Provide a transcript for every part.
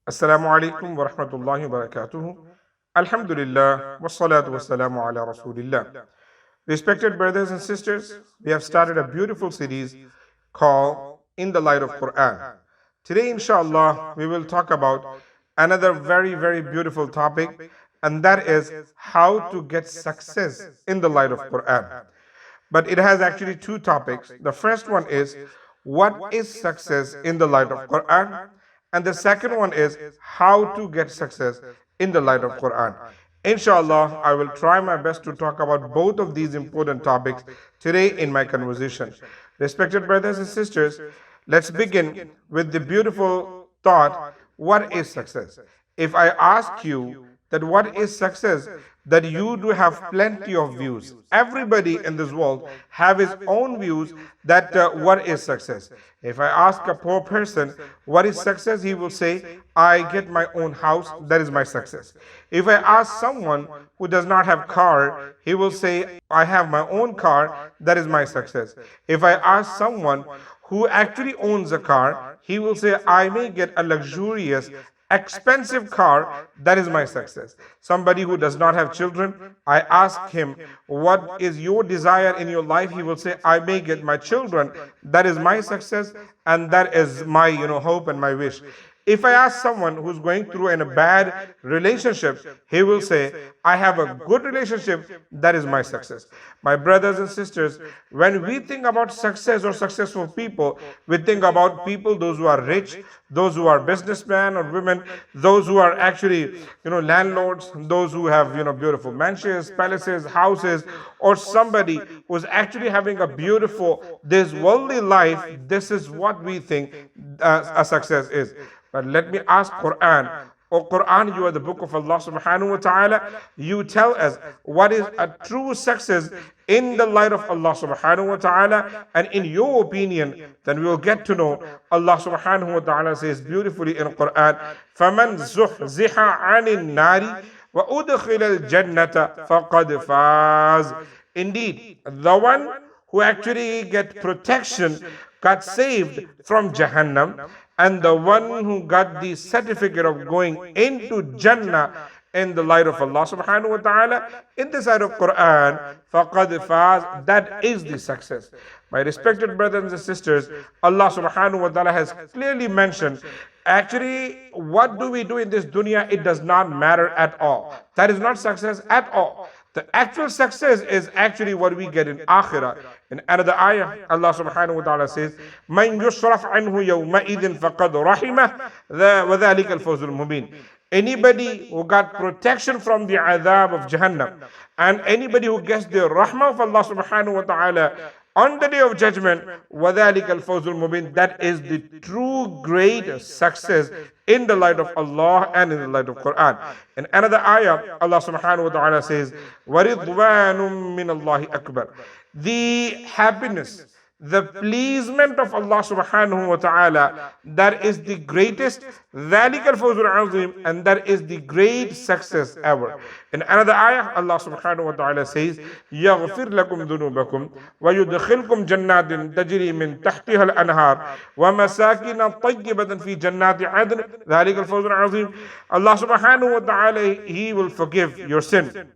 Assalamu alaikum wa rahmatullahi wa barakatuhu. Alhamdulillah wa salatu wa salamu ala Rasulillah. Respected brothers and sisters, we have started a beautiful series called In the Light of Quran. Today, inshallah, we will talk about another very beautiful topic, and that is how to get success in the light of Quran. But it has actually two topics. The first one is what is success in the light of Quran, and the second one is how to get success in the light of Quran. Inshallah, I will try my best to talk about both of these important topics today in my conversation. Respected brothers and sisters, let's begin with the beautiful thought, what is success? If I ask you that what is success, that you do have plenty of views. Everybody in this world have his own views that what is success. If I ask a poor person what is success, he will say, I get my own house, that is my success. If I ask someone who does not have car, he will say, I have my own car, that is my success. If I ask someone who actually owns a car, he will say, I may get a luxurious expensive car, that is my success. Somebody who does not have children, I ask him, what is your desire in your life? He will say, I may get my children, that is my success, and that is my hope and my wish. If I ask someone who's going through in a bad relationship, he will say, I have a good relationship, that is my success. My brothers and sisters, when we think about success or successful people, we think about people, those who are rich, those who are businessmen or women, those who are actually, landlords, those who have, beautiful mansions, palaces, houses, or somebody who's actually having a beautiful, this worldly life. This is what we think a success is. But let me ask Quran. O Quran, you are the book of Allah subhanahu wa ta'ala. You tell us what is a true success in the light of Allah subhanahu wa ta'ala. And in your opinion, then we will get to know. Allah subhanahu wa ta'ala says beautifully in Quran, فَمَنْ زُحْزِحَ عَنِ النَّارِ وَأُدْخِلَ الْجَنَّةَ فَقَدْ فَازَ. Indeed, the one who actually get protection, got saved from Jahannam, and the one who got the certificate of going into Jannah in the light of Allah subhanahu wa ta'ala, in the side of Quran, faqad faz, that is the success. My respected brothers and sisters, Allah subhanahu wa ta'ala has clearly mentioned, actually, what do we do in this dunya? It does not matter at all. That is not success at all. The actual success is actually what we get in Akhirah. In another ayah, Allah subhanahu wa ta'ala says, مَنْ يُشْرَفْ عَنْهُ يَوْمَئِذٍ فَقَدْ رَحِمَهُ وَذَلِكَ الْفَوْزُ الْمُبِينُ. Anybody who got protection from the adhab of Jahannam, and anybody who gets the rahmah of Allah subhanahu wa ta'ala on the day of judgment, وَذَلِكَ الْفَوْزُ الْمُبِينُ, that is the true great success in the light of Allah and in the light of Quran. In another ayah, Allah subhanahu wa ta'ala says, وَرِضْوَانٌ مِّنَ اللَّهِ أَكْبَرُ. The happiness, the pleasement of Allah subhanahu wa ta'ala, that is the greatest, ذَلِكَ الْفَوْزُ الْعَظِيمُ, and that is the great success ever. In another ayah, Allah subhanahu wa ta'ala says, يَغْفِرْ لَكُمْ ذُنُوبَكُمْ وَيُدْخِلْكُمْ جَنَّاتٍ تَجْرِي مِنْ تَحْتِهَا الْأَنْهَارُ وَمَسَاكِنَ طَيِّبَةً فِي جَنَّاتِ عَدْنٍ ذَلِكَ الْفَوْزُ الْعَظِيمُ. Allah subhanahu wa ta'ala, He will forgive your sin.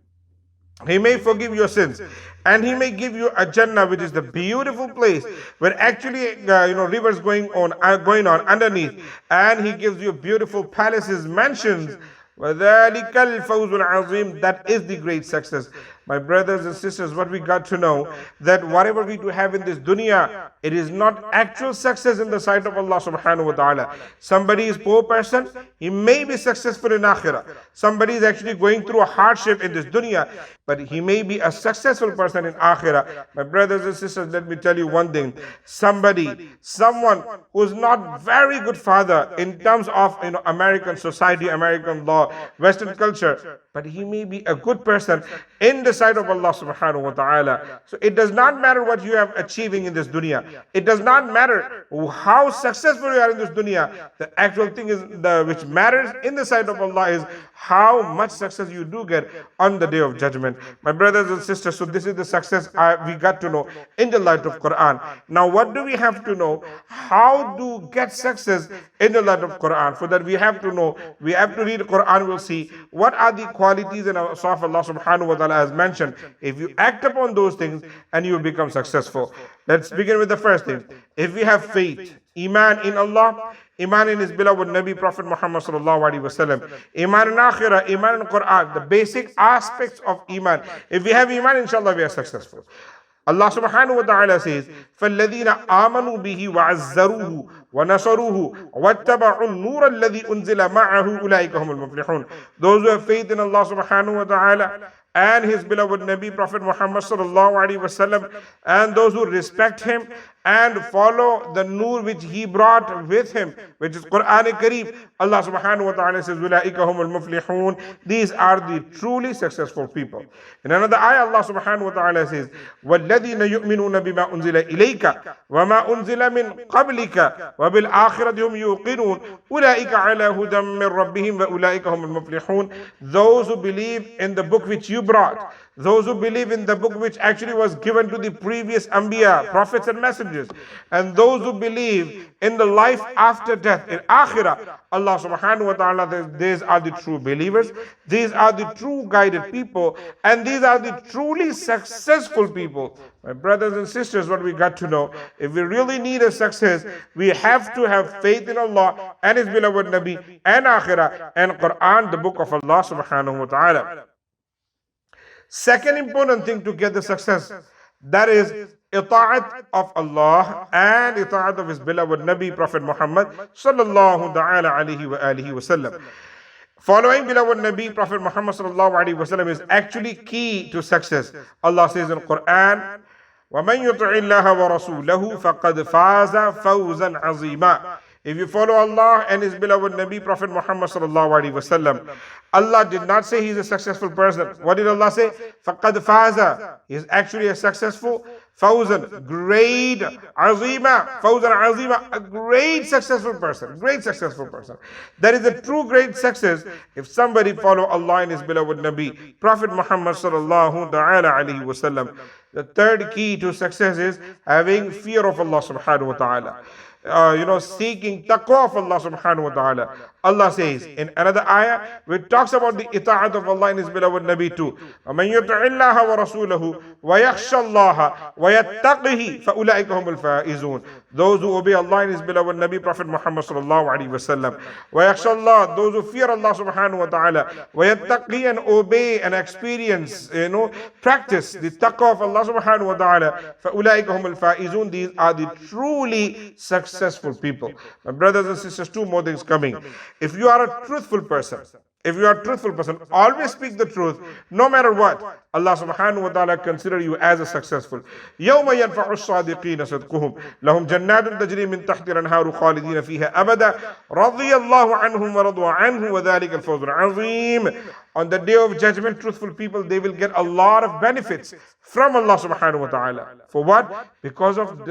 He may forgive your sins, and He may give you a Jannah, which is the beautiful place where actually rivers going on underneath, and He gives you beautiful palaces, mansions. وَذَلِكَ الْفَوْزُ الْعَظِيمُ, that is the great success. My brothers and sisters, what we got to know, that whatever we do have in this dunya, it is not actual success in the sight of Allah subhanahu wa ta'ala. Somebody is poor person, he may be successful in akhirah. Somebody is actually going through a hardship in this dunya, but he may be a successful person in akhirah. My brothers and sisters, let me tell you one thing. Someone who is not very good father in terms of American society, American law, Western culture, but he may be a good person in the sight of Allah subhanahu wa ta'ala. So it does not matter what you have achieving in this dunya. It does not matter how successful you are in this dunya. The actual thing is which matters in the sight of Allah is how much success you do get on the day of judgment. My brothers and sisters, so this is the success we got to know in the light of Quran. Now what do we have to know? How to get success in the light of Quran? For that we have to know, we have to read Quran, we'll see what are the qualities and awsaf Allah subhanahu wa ta'ala has mentioned. If you act upon those things, and you will become successful. Let's begin with the first thing. If we have faith, iman in Allah, iman in His beloved Nabi Prophet Muhammad sallallahu alaihi wasallam, iman in Akhirah, iman in Quran, the basic aspects of iman. If we have iman, inshallah we are successful. Allah subhanahu wa ta'ala says, فَالَّذِينَ آمَنُوا بِهِ وَعَزَّرُوهُ وَنَصَرُوهُ وَاتَّبَعُوا النُّورَ الَّذِي أُنزِلَ مَعَهُ أُولَٰئِكَ هُمُ الْمُفْلِحُونَ. Those who have faith in Allah subhanahu wa ta'ala and His beloved Nabi Prophet Muhammad sallallahu alaihi wasallam, and those who respect him and follow the nur which he brought with him, which is Quran Kareem. Allah subhanahu wa ta'ala says, أُولَٰئِكَ هُمُ الْمُفْلِحُونَ. These are the truly successful people. In another ayah, Allah subhanahu wa ta'ala says, وَالَّذِينَ يُؤْمِنُونَ بِمَا أُنزِلَ إِلَيْكَ وَمَا أُنزِلَ مِن قَبْلِكَ وَبِالْآخِرَةِ هُمْ يُوقِنُونَ أُولَٰئِكَ عَلَىٰ هُدًى مِّن رَّبِّهِمْ وَأُولَٰئِكَ هُمُ الْمُفْلِحُونَ. Those who believe in the book which you brought, those who believe in the book which actually was given to the previous Anbiya, prophets and messengers, and those who believe in the life after death, in Akhirah, Allah subhanahu wa ta'ala, these are the true believers, these are the true guided people, and these are the truly successful people. My brothers and sisters, what we got to know, if we really need a success, we have to have faith in Allah and His beloved Nabi and Akhirah and Quran, the book of Allah subhanahu wa ta'ala. Second important thing to get the success, that is ita'at of Allah and ita'at of His beloved Nabi Prophet Muhammad sallallahu ta'ala alayhi wa alihi wa sallam. Following beloved Nabi Prophet Muhammad sallallahu alayhi wa sallam is actually key to success. Allah says in Quran, وَمَنْ يُطِعِ اللَّهَ وَرَسُولَهُ فَقَدْ فَازَ فَوْزًا عَظِيمًا. If you follow Allah and His beloved Nabi Prophet Muhammad sallallahu alaihi wasallam, Allah did not say he's a successful person. What did Allah say? فَقَدْ فَازَ. He is actually a successful, fawzan, great, azima, fawzan azima, a great successful person, great successful person. That is a true great success if somebody follow Allah and His beloved Nabi Prophet Muhammad sallallahu alaihi wasallam. The third key to success is having fear of Allah subhanahu wa ta'ala. Seeking taqwa of Allah subhanahu wa ta'ala. Allah says in another ayah, which talks about the ita'at of Allah and His beloved Nabi too. وَمَنْ يُطِعِ اللَّهَ وَرَسُولَهُ وَيَخْشَى اللَّهَ وَيَتَّقِهِ فَأُولَٰئِكَ هُمُ الْفَائِزُونَ. Those who obey Allah and His beloved Nabi Prophet Muhammad sallallahu alaihi wasallam. وَيَخْشَى اللَّهَ. Those who fear Allah subhanahu wa ta'ala. وَيَتَّقِهِ, and obey and experience, practice the taqwa of Allah subhanahu wa ta'ala. فَأُولَٰئِكَ هُمُ الْفَائِزُونَ. These are the truly successful people. My brothers and sisters, two more things coming. If you are a truthful person, always speak the truth, no matter what. Allah subhanahu wa ta'ala consider you as a successful. يَوْمَ يَنْفَعُ الصَّادِقِينَ صَدْقُهُمْ لَهُمْ جَنَّاتٌ تَجْرِي مِنْ تَحْتِهَا الْأَنْهَارُ خَالِدِينَ فِيهَا أَبَدًا رَضِيَ اللَّهُ عَنْهُمْ وَرَضُوا عَنْهُ وَذَلِكَ الْفَوْزُ الْعَظِيمُ. On the day of judgment, truthful people, they will get a lot of benefits from Allah subhanahu wa ta'ala. For what? Because of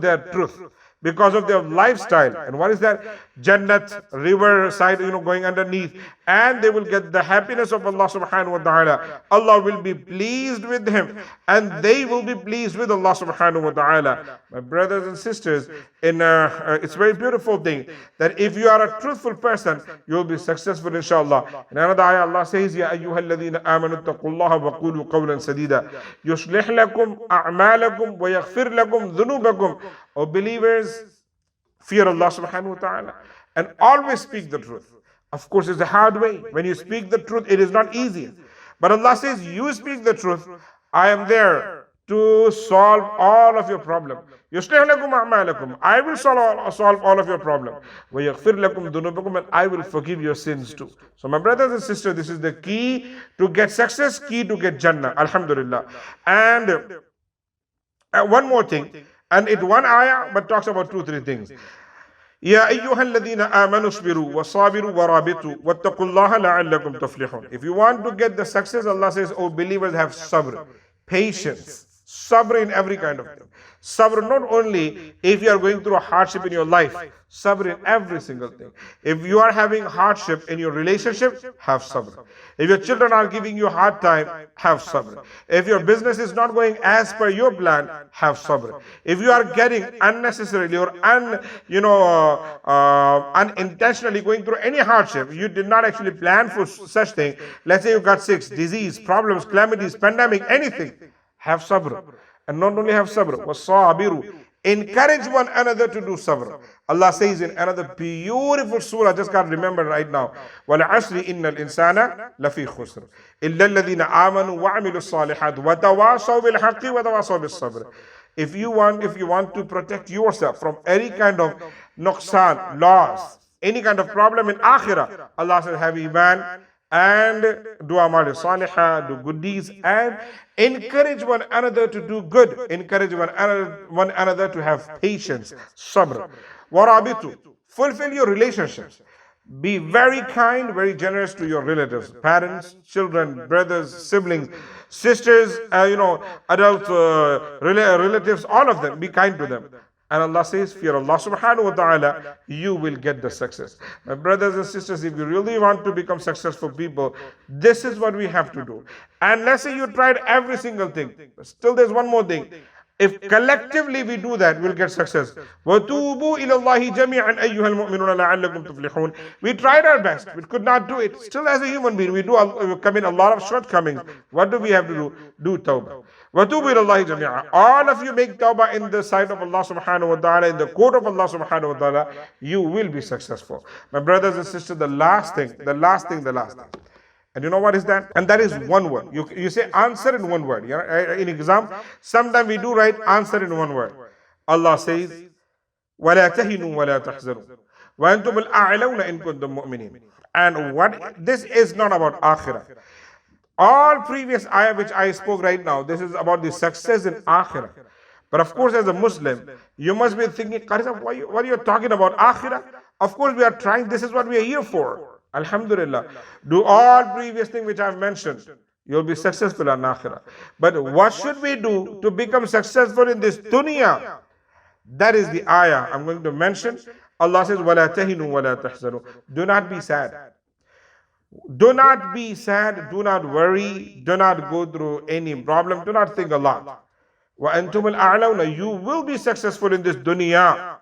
their truth, because of their lifestyle. And what is that? Jannat, river side, going underneath. And they will get the happiness of Allah subhanahu wa ta'ala. Allah will be pleased with him, and they will be pleased with Allah subhanahu wa ta'ala. My brothers and sisters, it's a very beautiful thing that if you are a truthful person, you will be successful inshallah. In another ayah, Allah says, Ya ayyuha alladhina amanu taqullaha wa qulu qawlan sadida yuslih lakum a'malakum wa yaghfir lakum dhunubakum. O believers, fear Allah subhanahu wa ta'ala and always speak the truth. Of course, it's a hard way. When you speak the truth, it is not easy. But Allah says, you speak the truth, I am there to solve all of your problems. يُصْلِحْ لَكُمْ أَعْمَالَكُمْ. I will solve all of your problems. وَيَغْفِرْ لَكُمْ ذُنُوبَكُمْ. And I will forgive your sins too. So my brothers and sisters, this is the key to get success, key to get Jannah. Alhamdulillah. And one more thing. And it one ayah, but talks about 2-3 things. يَا أَيُّهَا الَّذِينَ آمَنُوا اصْبِرُوا وَصَابِرُوا وَرَابِطُوا وَاتَّقُوا اللَّهَ لَعَلَّكُمْ تُفْلِحُونَ. If you want to get the success, Allah says, oh believers, have sabr, patience. Sabr in every kind of thing. Sabr not only if you are going through a hardship in your life, sabr in every single thing. If you are having hardship in your relationship, have sabr. If your children are giving you a hard time, have sabr. If your business is not going as per your plan, have sabr. If you are getting unnecessarily or unintentionally going through any hardship, you did not actually plan for such thing. Let's say you got sick, disease, problems, calamities, pandemic, anything. Have sabr. And not only have sabr, wasabiru. Encourage one another to do sabr. Allah says in another beautiful surah, I just can't remember right now. وَالْعَصْرِ إِنَّ الْإِنسَانَ لَفِي خُسْرٍ إِلَّا الَّذِينَ آمَنُوا وَعَمِلُوا الصَّالِحَاتِ وَتَوَاصَوْا بِالْحَقِّ وَتَوَاصَوْا بِالصَّبْرِ. If you want to protect yourself from any kind of nuqsan, loss, any kind of problem in akhirah, Allah says, have iman and do amal salihah, do good deeds, and encourage one another to do good. Encourage one another to have patience, sabr. Warabitu, fulfill your relationships. Be very kind, very generous to your relatives, parents, children, brothers, siblings, sisters, adult relatives, all of them. Be kind to them. And Allah says, fear Allah subhanahu wa ta'ala, you will get the success. My brothers and sisters, if you really want to become successful people, this is what we have to do. And let's say you tried every single thing. Still there's one more thing. If collectively we do that, we'll get success. وَتُوبُوا إِلَى اللَّهِ جَمِيعًا أَيُّهَا الْمُؤْمِنُونَ لَعَلَّكُمْ تُفْلِحُونَ. We tried our best. We could not do it. Still as a human being, we commit a lot of shortcomings. What do we have to do? Do tawbah. وَتُوبُوا إِلَى اللَّهِ جَمِيعًا. All of you make tawbah in the sight of Allah subhanahu wa ta'ala, in the court of Allah subhanahu wa ta'ala, you will be successful. My brothers and sisters, the last thing. And you know what is that? And that is one word. You say answer in one word. In exam, sometimes we do write answer in one word. Allah says, وَلَا تَهِنُوا وَلَا تَحْزَنُوا وَأَنْتُمُ الْأَعْلَوْنَ إِن كُنتُم مُؤْمِنِينَ. And this is not about akhirah. All previous ayah which I spoke right now, this is about the success in akhirah. But of course, as a Muslim, you must be thinking, Qarisa, what are you talking about? Akhirah? Of course, we are trying. This is what we are here for. Alhamdulillah. Do all previous things which I have mentioned. You'll be successful in akhirah. But what should we do to become successful in this dunya? That is the ayah I'm going to mention. Allah says, وَلَا تَهِنُوا وَلَا تَحْزَنُوا. Do not be sad. Do not be sad. Do not worry. Do not go through any problem. Do not think a lot. وَأَنْتُمُ الْأَعْلَوْنَ. You will be successful in this dunya.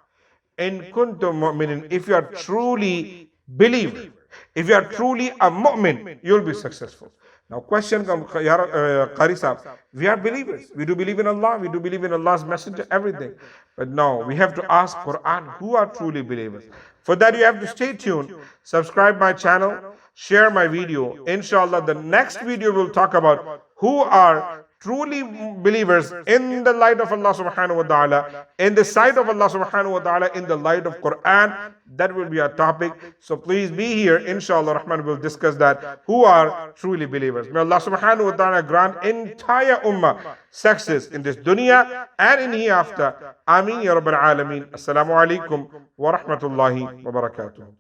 إِن كُنتُم مُؤْمِنِينَ. If you are truly believe. If you are truly a mu'min, you will be successful. Now question comes, Qarisa, we are believers. We do believe in Allah. We do believe in Allah's messenger, everything. But no, we have to ask Quran, who are truly believers? For that you have to stay tuned, subscribe my channel, share my video. Inshallah, the next video will talk about who are truly believers in the light of Allah subhanahu wa ta'ala, in the sight of Allah subhanahu wa ta'ala, in the light of Quran. That will be our topic. So please be here. Inshallah Rahman will discuss that. Who are truly believers? May Allah subhanahu wa ta'ala grant entire ummah success in this dunya and in hereafter. Ameen ya Rabbal Alameen. Assalamu alaikum wa rahmatullahi wa barakatuh.